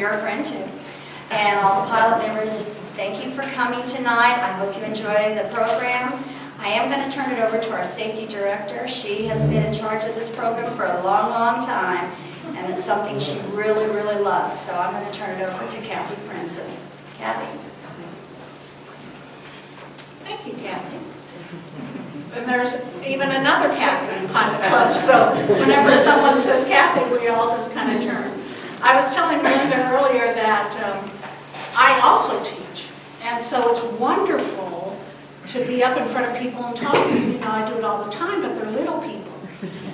you're a friend too. And all the pilot members, thank you for coming tonight. I hope you enjoy the program. I am going to turn it over to our safety director. She has been in charge of this program for a long, long time, and it's something she really, really loves. So I'm going to turn it over to Kathy Princeton. Kathy. Thank you, Kathy. And there's even another Kathy in Pilot Club, so whenever someone says Kathy, we all just kind of turn. I was telling Linda earlier that I also teach, and so it's wonderful to be up in front of people and talking. You know, I do it all the time, but they're little people.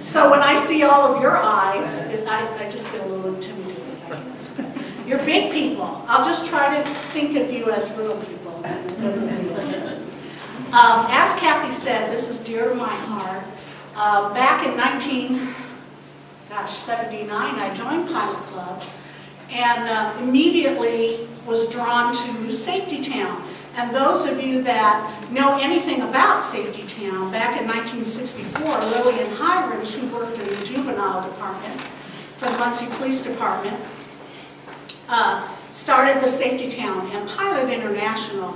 So when I see all of your eyes, I just get a little intimidated, I guess. But you're big people. I'll just try to think of you as little people. As Kathy said, this is dear to my heart. Back in 1979, I joined Pilot Club and immediately was drawn to Safety Town. And those of you that know anything about Safety Town, back in 1964, Lillian Hirons, who worked in the juvenile department for the Muncie Police Department, started the Safety Town. And Pilot International,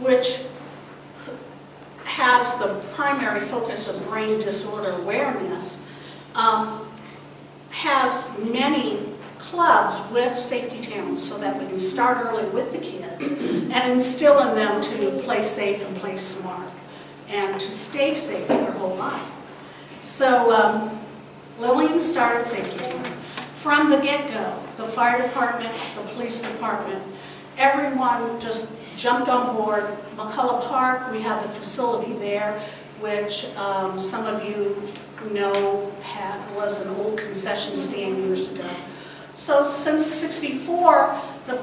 which has the primary focus of brain disorder awareness, has many clubs with safety towns so that we can start early with the kids and instill in them to play safe and play smart and to stay safe their whole life. So Lillian started Safety Town. From the get-go, the fire department, the police department, everyone just jumped on board. McCullough Park, we have the facility there, which some of you know was an old concession stand years ago. So since '64, the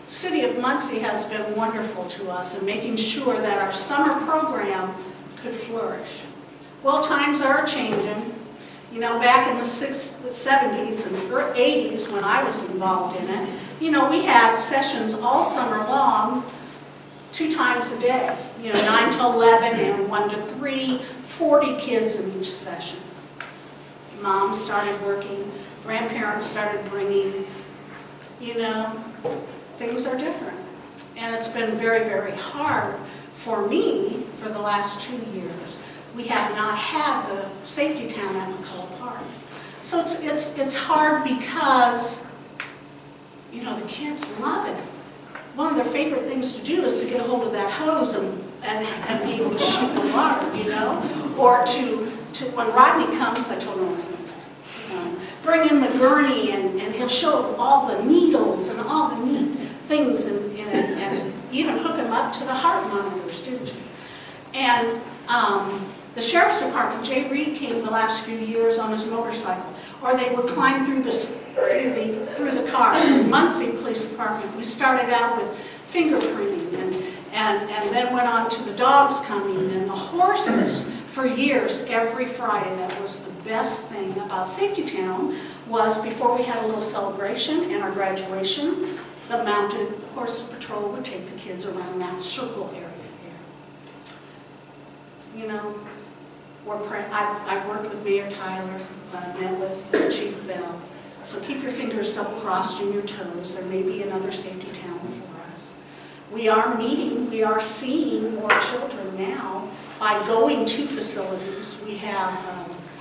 city of Muncie has been wonderful to us in making sure that our summer program could flourish. Well, times are changing. You know, back in the 70s and the 80s when I was involved in it, you know, we had sessions all summer long, 2 times a day, you know, 9 to 11 and 1 to 3, 40 kids in each session. Moms started working, grandparents started bringing, you know, things are different. And it's been very, very hard for me for the last 2 years. We have not had the Safety Town at McCullough Park. So it's hard because, you know, the kids love it. One of their favorite things to do is to get a hold of that hose and be able to shoot the water, you know, or to when Rodney comes, I told him I was going to bring in the gurney and he'll show all the needles and all the neat things and even hook him up to the heart monitors, didn't you? And the Sheriff's Department, Jay Reed came the last few years on his motorcycle, or they would climb through the cars. In Muncie Police Department, we started out with fingerprinting and then went on to the dogs coming and the horses for years. Every Friday, that was the best thing about Safety Town, was before we had a little celebration and our graduation, the Mounted Horses Patrol would take the kids around that circle area here. You know, I've worked with Mayor Tyler, met with Chief Bell. So keep your fingers double-crossed and your toes. There may be another Safety Town for us. We are seeing more children now by going to facilities. We have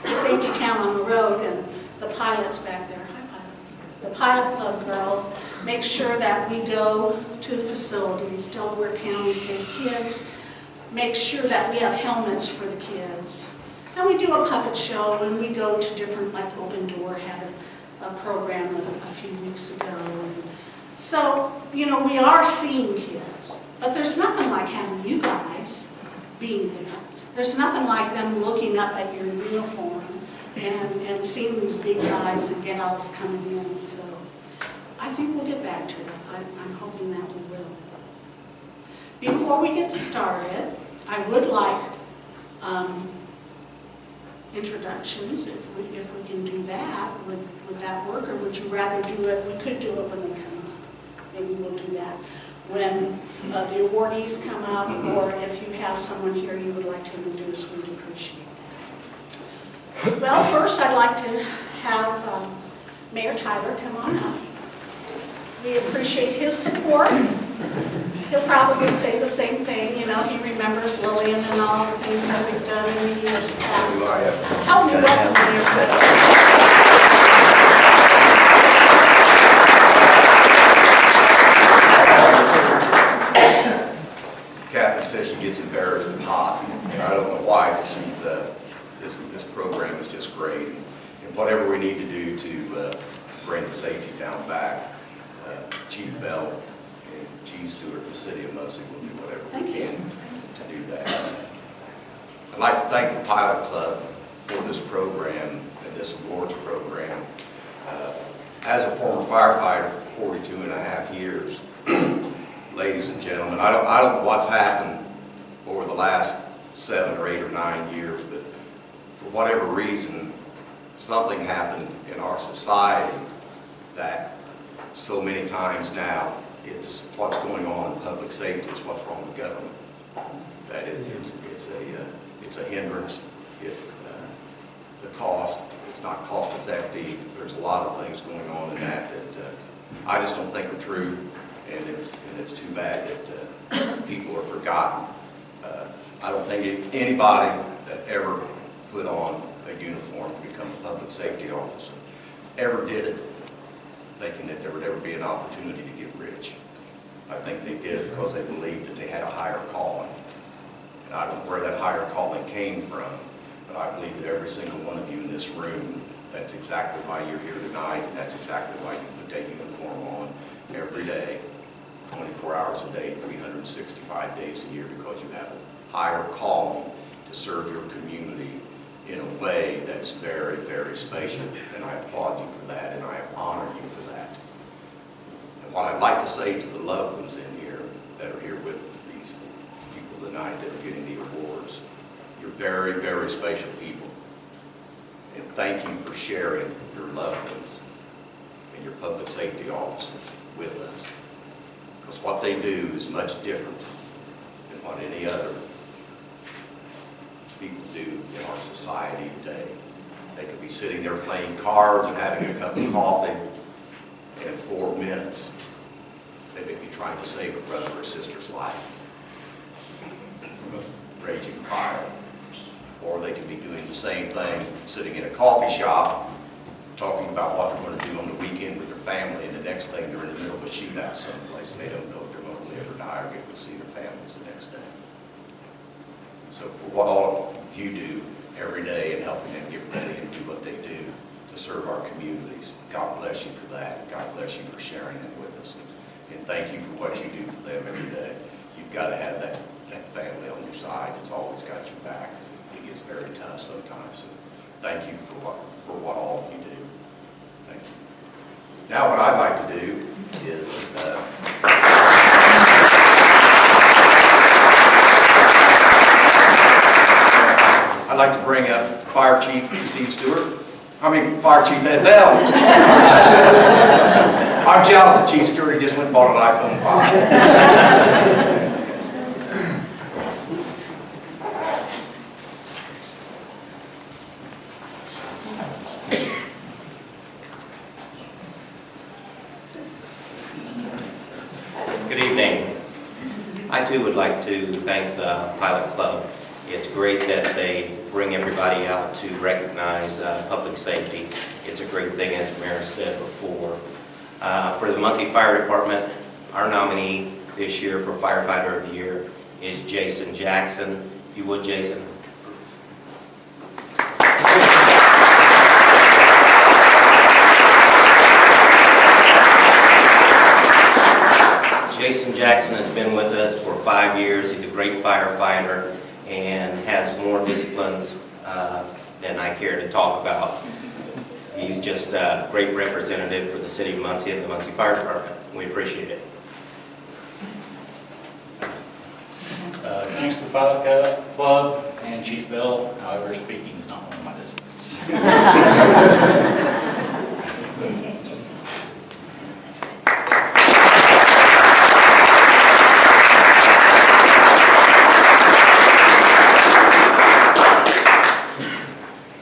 Safety Town on the road and the pilots back there. Hi, pilots. The Pilot Club girls make sure that we go to facilities, Delaware County Safe Kids, make sure that we have helmets for the kids. And we do a puppet show, and we go to different, like Open Door had a program a few weeks ago. And so, you know, we are seeing kids, but there's nothing like having you guys being there. There's nothing like them looking up at your uniform and seeing these big guys and gals coming in. So I think we'll get back to it. I'm hoping that we will. Before we get started, I would like introductions, if we can do that. Would that work, or would you rather do it? We could do it when they come up. Maybe we'll do that when the awardees come up, or if you have someone here you would like to introduce, we'd appreciate that. Well, first I'd like to have Mayor Tyler come on up. We appreciate his support. He'll probably say the same thing, you know, he remembers Lillian and all the things that we've done in the years past. Help me welcome you. Kathy says she gets embarrassed and hot, and I don't know why, but this program is just great. And whatever we need to do to bring the safety town back, Chief Bell and Chief Stewart, the city of Muncie, will do whatever we can to do that. I'd like to thank the Pilot Club for this program and this awards program. As a former firefighter for 42 and a half years, ladies and gentlemen, I don't know what's happened over the last 7 or 8 or 9 years, but for whatever reason, something happened in our society that so many times now, it's what's going on in public safety, it's what's wrong with government. That it's a hindrance, it's the cost, it's not cost effective. There's a lot of things going on in that I just don't think are true, and it's too bad that people are forgotten. I don't think anybody that ever put on a uniform to become a public safety officer ever did it thinking that there would ever be an opportunity to get rich. I think they did it because they believed that they had a higher calling. And I don't know where that higher calling came from, but I believe that every single one of you in this room, that's exactly why you're here tonight, and that's exactly why you put that uniform on every day, 24 hours a day, 365 days a year, because you have a higher calling to serve your community in a way that's very, very special, and I applaud you for that, and I honor you for that. And what I'd like to say to the loved ones in here that are here with these people tonight that are getting the awards, you're very, very special people, and thank you for sharing your loved ones and your public safety officers with us, because what they do is much different than what any other people do in our society today. They could be sitting there playing cards and having a cup of coffee, and in 4 minutes, they may be trying to save a brother or sister's life from a raging fire. Or they could be doing the same thing, sitting in a coffee shop, talking about what they're going to do on the weekend with their family, and the next thing they're in the middle of a shootout someplace, and they don't know if they're going to live or die or get to see their families the next day. So for what all of you do every day in helping them get ready and do what they do to serve our communities, God bless you for that. God bless you for sharing that with us. And thank you for what you do for them every day. You've got to have that family on your side that's always got your back. It gets very tough sometimes. So thank you for what all of you do. Thank you. Now what I'd like to do is I'd like to bring up Fire Chief Fire Chief Ed Bell. I'm jealous of Chief Stewart. He just went and bought an iPhone 5. Good evening. I too would like to thank the Pilot Club. It's great that they bring everybody out to recognize public safety. It's a great thing, as the Mayor said before. For the Muncie Fire Department, our nominee this year for Firefighter of the Year is Jason Jackson. If you would, Jason. Jason Jackson has been with us for 5 years. He's a great firefighter and has more disciplines than I care to talk about. He's just a great representative for the city of Muncie and the Muncie Fire Department. We appreciate it. Thanks to the Pilot Club and Chief Bell. However, speaking is not one of my disciplines.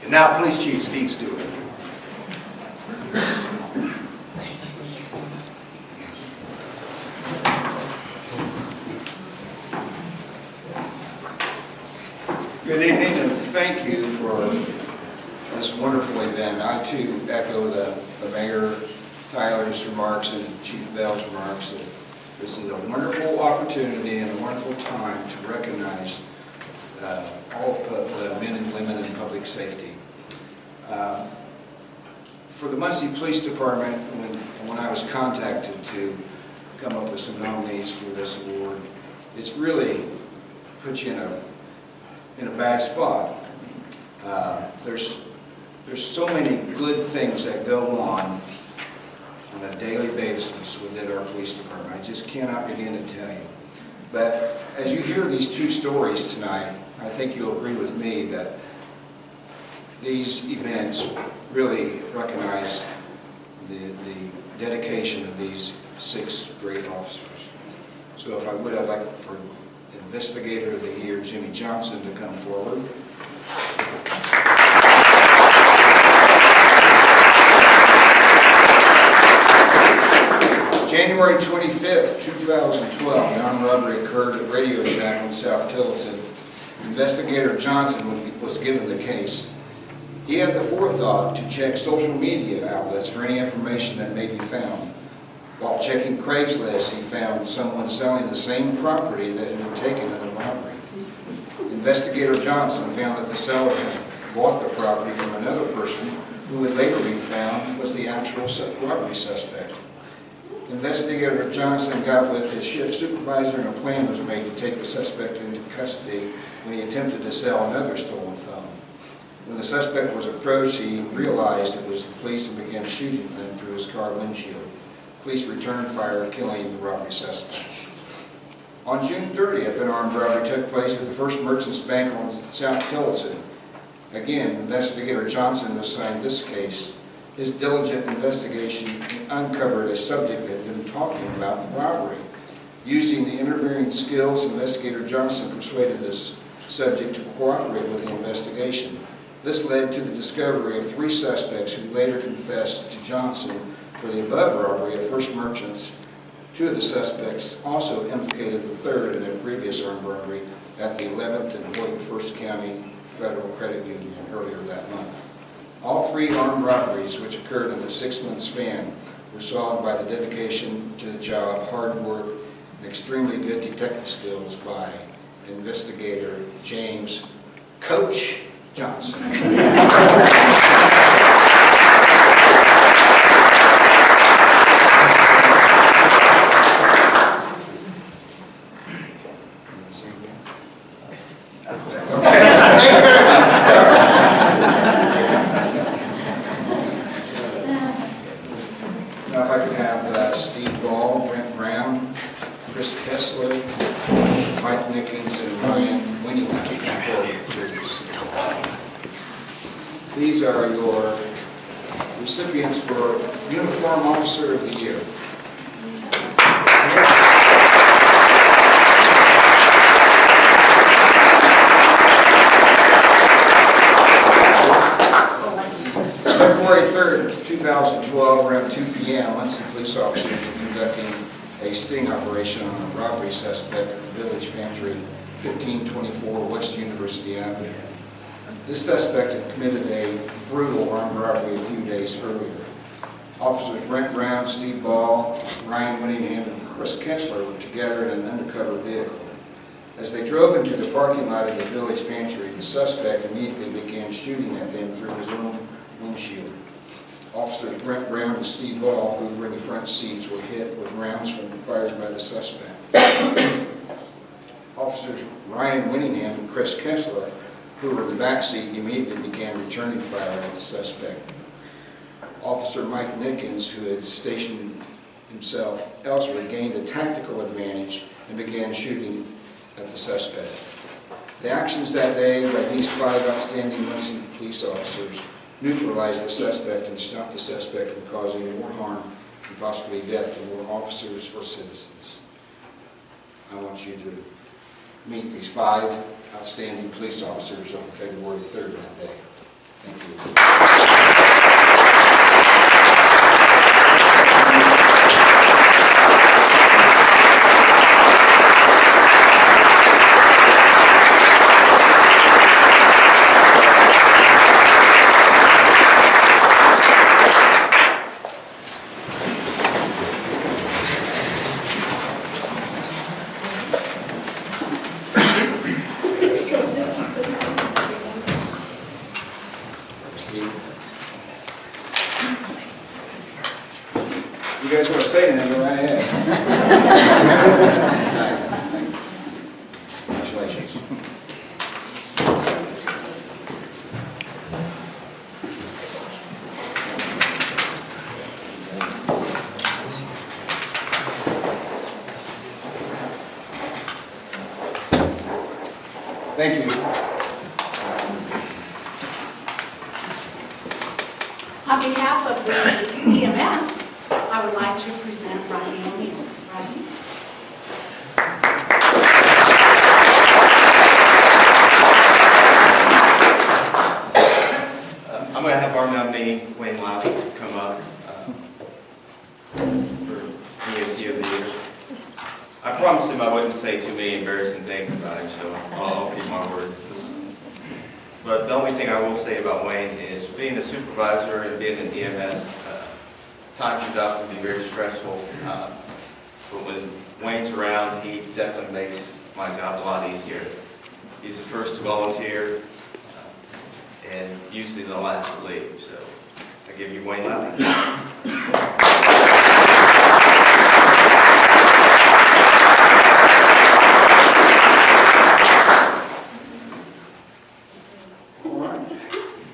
Now, Police Chief Steve Stewart. Good evening, and thank you for this wonderful event. I too echo the Mayor Tyler's remarks and Chief Bell's remarks. This is a wonderful opportunity and a wonderful time to recognize all of the men and women in public safety. For the Muncie Police Department, when I was contacted to come up with some nominees for this award, it's really put you in a bad spot. There's so many good things that go on a daily basis within our police department. I just cannot begin to tell you. But as you hear these two stories tonight, I think you'll agree with me that these events really recognize the dedication of these 6 great officers. So if I would, I'd like for Investigator of the Year, Jimmy Johnson, to come forward. January 25th, 2012, an armed robbery occurred at Radio Shack in South Tilton. Investigator Johnson was given the case. He had the forethought to check social media outlets for any information that may be found. While checking Craigslist, he found someone selling the same property that had been taken in the robbery. Investigator Johnson found that the seller had bought the property from another person who would later be found was the actual robbery suspect. Investigator Johnson got with his shift supervisor and a plan was made to take the suspect into custody when he attempted to sell another stolen phone. When the suspect was approached, he realized it was the police and began shooting them through his car windshield. Police returned fire, killing the robbery suspect. On June 30th, an armed robbery took place at the First Merchants Bank on South Tilton. Again, Investigator Johnson assigned this case. His diligent investigation uncovered a subject that had been talking about the robbery. Using the interviewing skills, Investigator Johnson persuaded this subject to cooperate with the investigation. This led to the discovery of 3 suspects who later confessed to Johnson for the above robbery at First Merchants. 2 of the suspects also implicated the 3rd in a previous armed robbery at the 11th and Hoyt First County Federal Credit Union earlier that month. All 3 armed robberies, which occurred in a 6-month span, were solved by the dedication to the job, hard work, and extremely good detective skills by Investigator James Coach Johnson. Now if I could have Steve Ball, Brent Brown, Chris Kessler, Mike Nickens, and Ryan Winningham before please. These are your recipients for Uniform Officer of the Year. February 3rd, 2012, around 2 p.m., Muncie police officers were conducting a sting operation on a robbery suspect at the Village Pantry, 1524 West University Avenue. This suspect had committed a brutal armed robbery a few days earlier. Officers Brent Brown, Steve Ball, Ryan Winningham, and Chris Kessler were together in an undercover vehicle. As they drove into the parking lot of the Village Pantry, the suspect immediately began shooting at them through his own windshield. Officers Brent Brown and Steve Ball, who were in the front seats, were hit with rounds fired by the suspect. Officers Ryan Winningham and Chris Kessler, who were in the back seat, immediately began returning fire at the suspect. Officer Mike Nickens, who had stationed himself elsewhere, gained a tactical advantage and began shooting at the suspect. The actions that day by these 5 outstanding Muncie police officers neutralized the suspect and stopped the suspect from causing more harm and possibly death to more officers or citizens. I want you to meet these 5 outstanding police officers on February 3rd that day. Thank you. Thank you. On behalf of the EMS, I would like to present Rodney O'Neill. Rodney? I'm going to have our nominee, Wayne Lowry, come up for EMT of the Year. I promised him I wouldn't say too many embarrassing things about him, so I'll keep my word. But the only thing I will say about Wayne is being a supervisor and being in EMS, times your job can be very stressful. But when Wayne's around, he definitely makes my job a lot easier. He's the first to volunteer, and usually the last to leave. So I give you Wayne Lowry.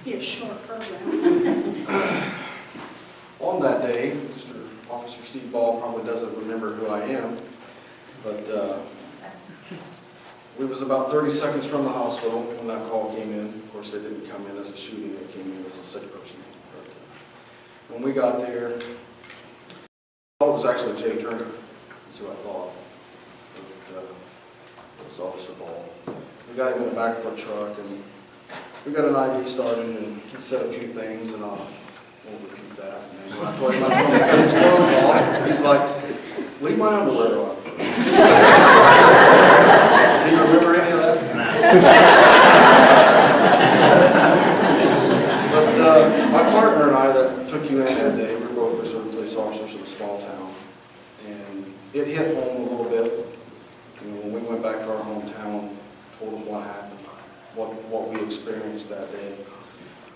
Be a short program. On that day, Mr. Officer Steve Ball probably doesn't remember who I am, but we was about 30 seconds from the hospital when that call came in. Of course, it didn't come in as a shooting, it came in as a sick person. But when we got there, it was actually Jay Turner, that's who I thought. But, it was Officer Ball. We got him in the back of our truck, and we got an IV started, and he said a few things, and I won't repeat that. And when I told him I was going to cut his clothes off, he's like, leave my underwear on. Do you remember any of that? But my partner and I that took you in that day, we were both reserve police officers in a small town, and it hit home a little bit. You know, when we went back to our hometown, told them what happened, what we experienced that day.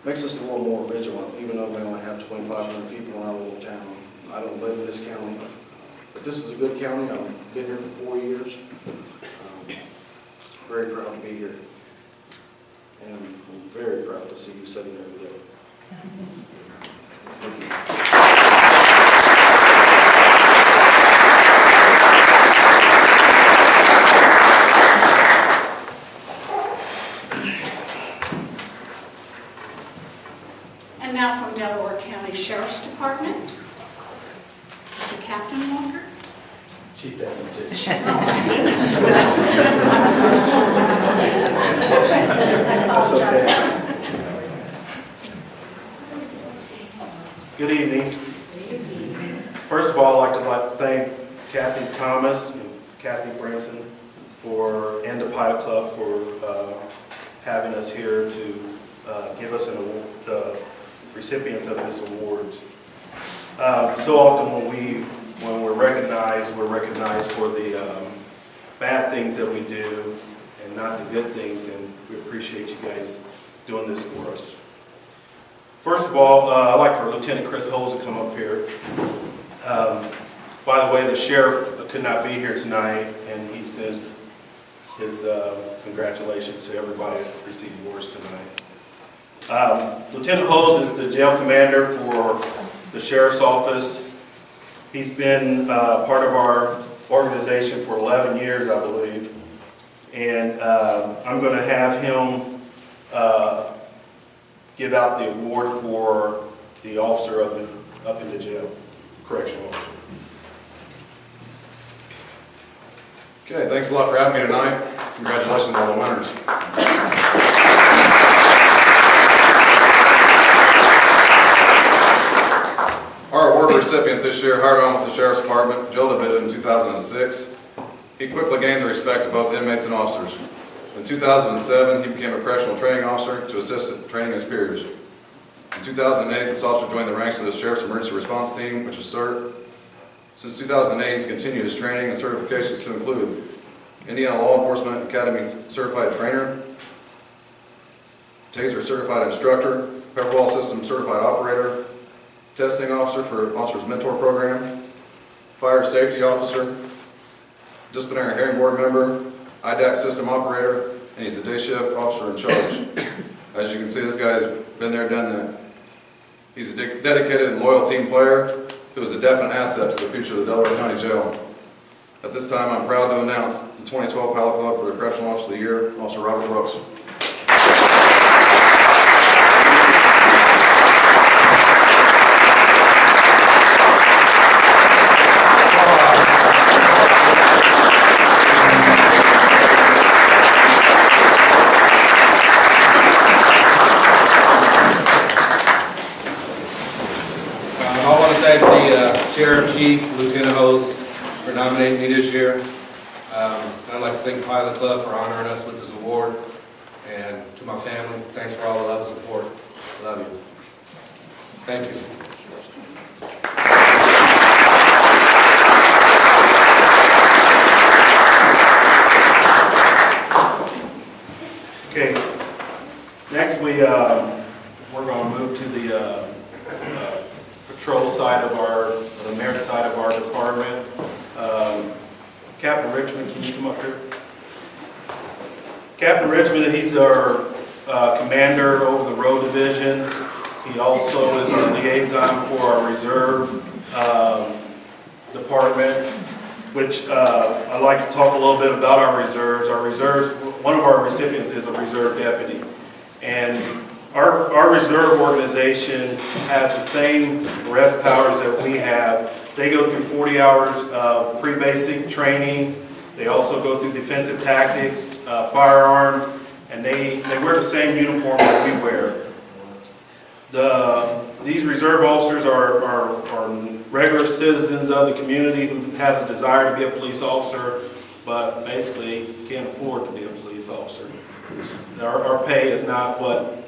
Makes us a little more vigilant, even though we only have 2,500 people in our little town. I don't live in this county, but this is a good county. I've been here for 4 years. Very proud to be here. And I'm very proud to see you sitting there today. Thank you. And now from Delaware County Sheriff's Department, Mr. Captain Walker. Chief Deputy. Oh, my goodness. I apologize. Good evening. First of all, I'd like to thank Kathy Thomas and Kathy Branson and the Pilot Club for having us here to give us an award, recipients of this award. So often when we're recognized for the bad things that we do and not the good things, and we appreciate you guys doing this for us. First of all, I'd like for Lieutenant Chris Holes to come up here. By the way, the sheriff could not be here tonight, and he sends his congratulations to everybody that received awards tonight. Lieutenant Holes is the jail commander for the sheriff's office. He's been part of our organization for 11 years, I believe. And I'm going to have him give out the award for the officer up in the jail, correctional officer. Okay, thanks a lot for having me tonight. Congratulations on all the winners. Our award recipient this year hired on with the Sheriff's Department, Joe DeVita, in 2006. He quickly gained the respect of both inmates and officers. In 2007, he became a correctional training officer to assist in training his peers. In 2008, this officer joined the ranks of the Sheriff's Emergency Response Team, which is CERT. Since 2008, he's continued his training and certifications to include Indiana Law Enforcement Academy Certified Trainer, TASER Certified Instructor, Pepperball System Certified Operator, Testing Officer for Officers Mentor Program, Fire Safety Officer, Disciplinary Hearing Board Member, IDAC System Operator, and he's a day shift officer in charge. As you can see, this guy's been there, done that. He's a dedicated and loyal team player who is a definite asset to the future of the Delaware County Jail. At this time, I'm proud to announce the 2012 Pilot Club for the Correctional Officer of the Year, Officer Robert Brooks. I want to thank the Sheriff, Chief, Lieutenant Hose for nominating me this year. I'd like to thank the Pilot Club for honoring us with this award. And to my family, thanks for all the love and support. Love you. Thank you. Okay, next we're going to move to the patrol side of the merit side of our department. Captain Richmond, can you come up here? Captain Richmond, he's our commander over the road division. He also is our liaison for our reserve department, which I'd like to talk a little bit about our reserves. Our reserves, one of our recipients is a reserve deputy. And our reserve organization has the same arrest powers that we have. They go through 40 hours of pre-basic training. They also go through defensive tactics, firearms, and they wear the same uniform that we wear. These reserve officers are regular citizens of the community who has a desire to be a police officer, but basically can't afford to be a police officer. Our pay is not what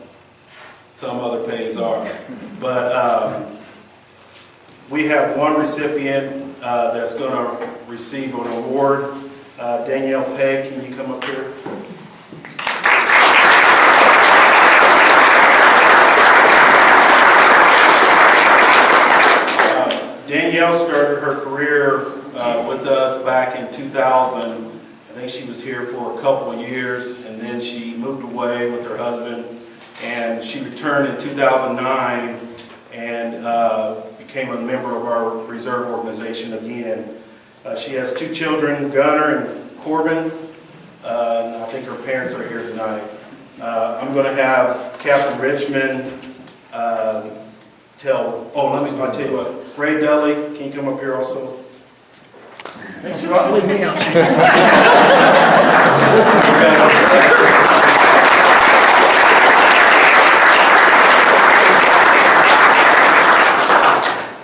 some other pays are. But we have one recipient that's going to receive an award. Danielle Pegg, can you come up here? Danielle started her career with us back in 2000. I think she was here for a couple of years, and then she moved away with her husband, and she returned in 2009 and became a member of our reserve organization again. She has two children, Gunnar and Corbin. I think her parents are here tonight. I'm going to have Captain Richmond I'll tell you what. Ray Dudley, can you come up here also? Thanks for not leaving me out.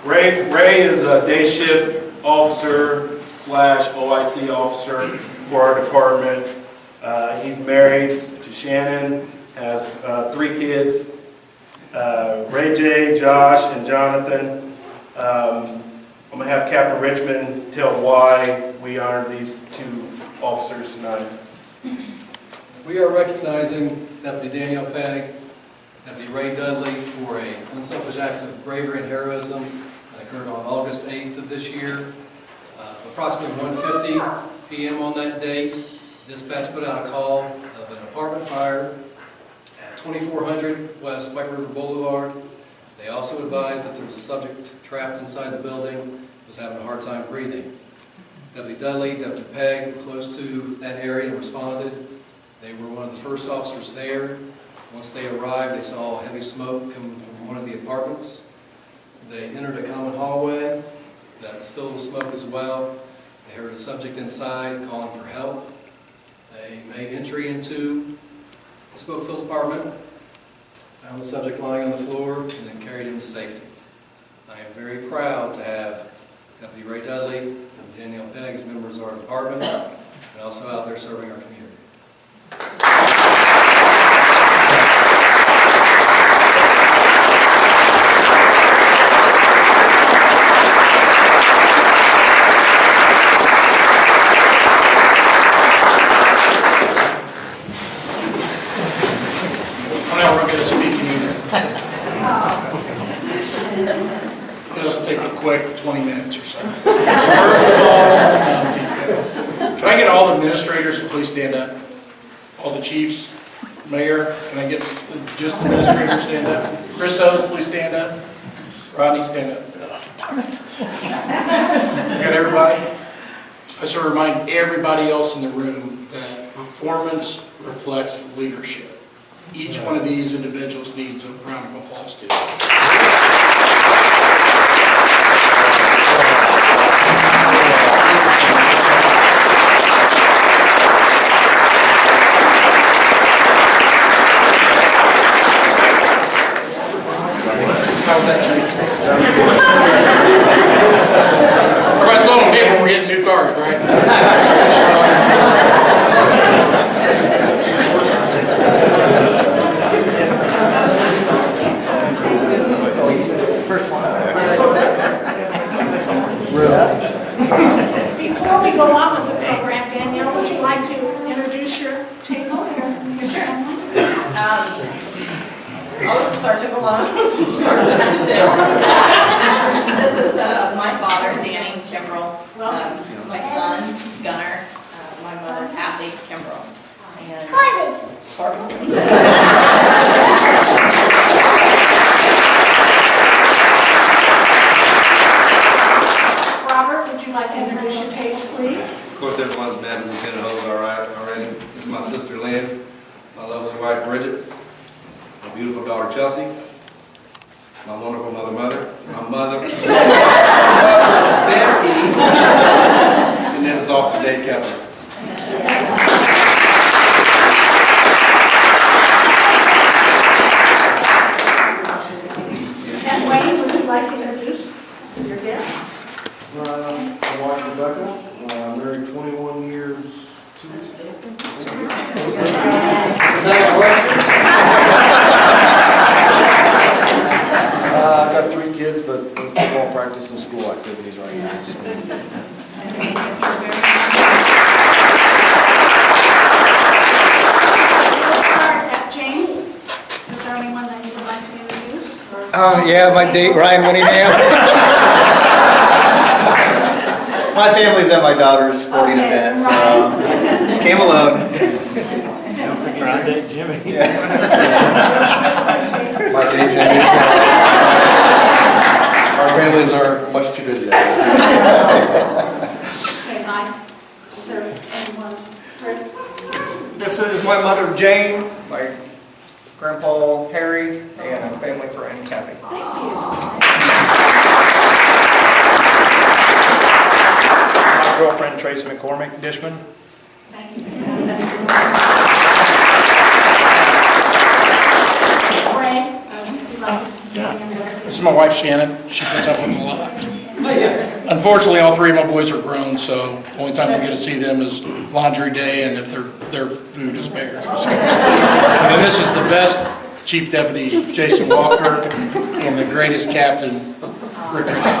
Ray is a day shift officer / OIC officer for our department. He's married to Shannon, has 3 kids, Ray J, Josh, and Jonathan. I'm going to have Captain Richmond tell why we honor these 2 officers tonight. We are recognizing Deputy Danielle Pegg, Deputy Ray Dudley for an unselfish act of bravery and heroism that occurred on August 8th of this year. Approximately 1:50 p.m. on that date, dispatch put out a call of an apartment fire at 2400 West White River Boulevard. They also advised that there was a subject trapped inside the building, was having a hard time breathing. Deputy Dudley, Deputy Pegg were close to that area and responded. They were one of the first officers there. Once they arrived, they saw heavy smoke coming from one of the apartments. They entered a common hallway that was filled with smoke as well. They heard a subject inside calling for help. They made entry into the smoke-filled apartment, found the subject lying on the floor, and then carried him to safety. I am very proud to have Deputy Ray Dudley and Danielle Pegg as members of our department, and also out there serving our community. Now we're going to speak in either. It'll take a quick 20 minutes or so. First of all, can I get all the administrators to please stand up? All the chiefs, mayor, can I get just administrators stand up? Chris O's, please stand up. Rodney, stand up. Oh, darn it. You got everybody? I just want to remind everybody else in the room that performance reflects leadership. Each one of these individuals needs a round of applause too. How's that, Chief? Everybody saw on paper we're getting new cars, right? Before we go on with the program, Danielle, would you like to introduce your table here? Oh, this is Sergeant Malone. This is my father, Danny Kimbrell, my son, Gunnar, my mother, Kathy Kimbrell, and Corbin. Robert, would you like to introduce your table, please? Of course, everyone's met Lieutenant Hose all right already. This is my sister Lynn, my lovely wife Bridget, my beautiful daughter Chelsea, my wonderful mother, my mother, Betty, and this is Officer Dave Kepler. And Wayne, would you like to introduce your guest? My wife Rebecca, married 21 years, 2 weeks ago. I've got 3 kids, but football practice and school activities right now. So. Let's start at James. Is there anyone that you would like to introduce? Yeah, my date, Ryan Winningham. My family's at my daughter's sporting event, so came alone. Jimmy. My date, Jimmy. Our families are much too busy. Okay, Mike. Is there anyone? Chris? This is my mother Jane, my grandpa Harry, and a family friend Kathy. Thank you. My girlfriend Tracy McCormick Dishman. Thank you. Ray, would you like to This is my wife Shannon. She puts up with a lot. Unfortunately, all 3 of my boys are grown, so the only time we get to see them is laundry day and if their food is bare. So. And this is the best Chief Deputy Jason Walker and the greatest Captain Rick Richard.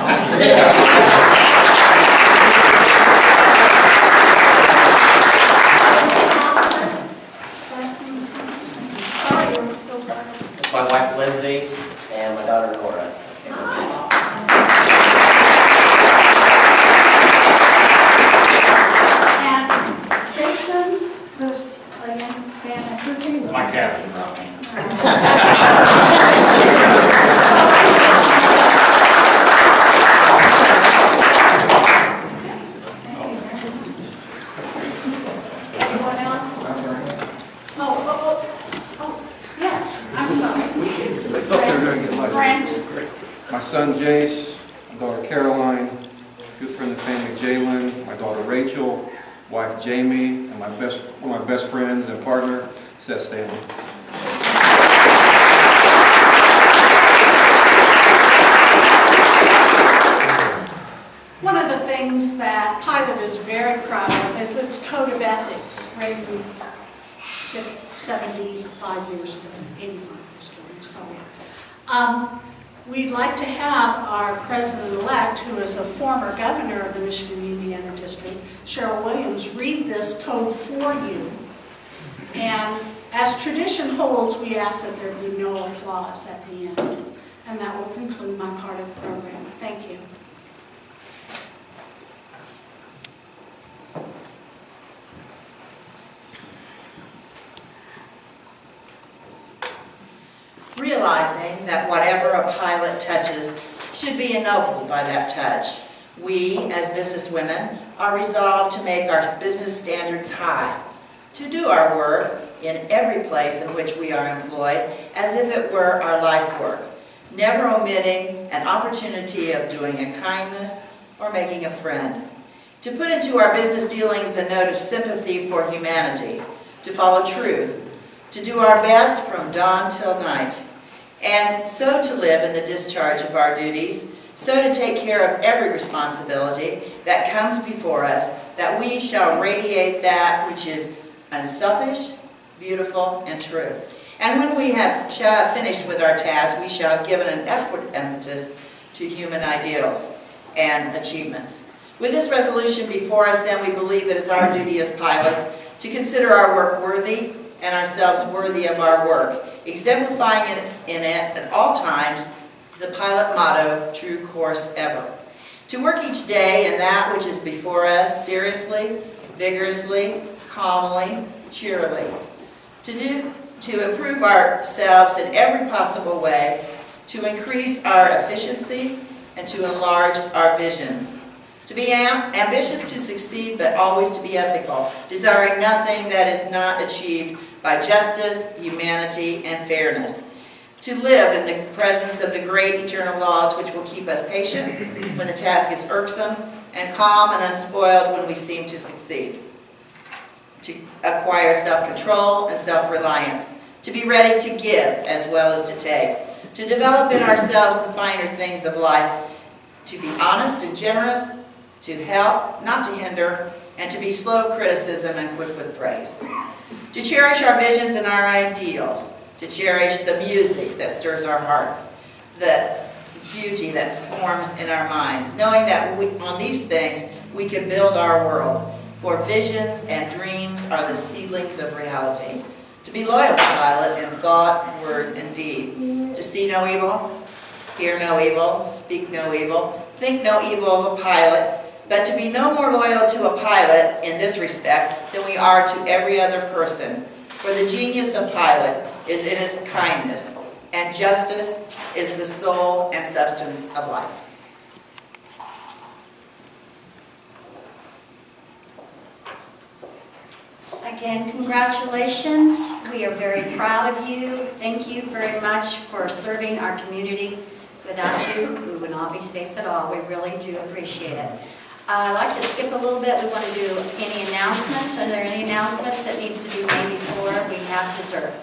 It's my wife Lindsay and my daughter Laura. And Jason, who's again, Dan at your table. My captain brought me. Anyone else? Oh, yes, I'm sorry. Grant. My son Jace, my daughter Caroline, good friend of the family Jalen, my daughter Rachel, wife Jamie, and one of my best friends and partner, Seth Stanley. One of the things that Pilot is very proud of is its code of ethics, written 75 years ago, 85 years ago, I'm sorry. We'd like to have our president-elect, who is a former governor of the Michigan Indiana District, Cheryl Williams, read this code for you. And as tradition holds, we ask that there be no applause at the end. And that will conclude my part of the program. Thank you. Realizing that whatever a pilot touches should be ennobled by that touch, We, as businesswomen, are resolved to make our business standards high, to do our work in every place in which we are employed as if it were our life work, never omitting an opportunity of doing a kindness or making a friend. To put into our business dealings a note of sympathy for humanity, to follow truth, to do our best from dawn till night, and so to live in the discharge of our duties, so to take care of every responsibility that comes before us, that we shall radiate that which is unselfish, beautiful, and true. And when we shall have finished with our task, we shall have given an upward emphasis to human ideals and achievements. With this resolution before us, then, we believe it is our duty as pilots to consider our work worthy and ourselves worthy of our work, exemplifying in it at all times the pilot motto, true course ever. To work each day in that which is before us seriously, vigorously, calmly, cheerily. To improve ourselves in every possible way, to increase our efficiency, and to enlarge our visions. To be ambitious to succeed, but always to be ethical, desiring nothing that is not achieved by justice, humanity, and fairness. To live in the presence of the great eternal laws which will keep us patient when the task is irksome, and calm and unspoiled when we seem to succeed. To acquire self-control and self-reliance. To be ready to give as well as to take. To develop in ourselves the finer things of life. To be honest and generous. To help, not to hinder, and to be slow of criticism and quick with praise. To cherish our visions and our ideals. To cherish the music that stirs our hearts, the beauty that forms in our minds, knowing that on these things we can build our world, for visions and dreams are the seedlings of reality. To be loyal to Pilot in thought, word, and deed. To see no evil, hear no evil, speak no evil, think no evil of a pilot, but to be no more loyal to a pilot in this respect than we are to every other person. For the genius of Pilot is in its kindness, and justice is the soul and substance of life. Again, congratulations. We are very proud of you. Thank you very much for serving our community. Without you, we would not be safe at all. We really do appreciate it. I'd like to skip a little bit. We want to do any announcements. Are there any announcements that need to be made before we have dessert?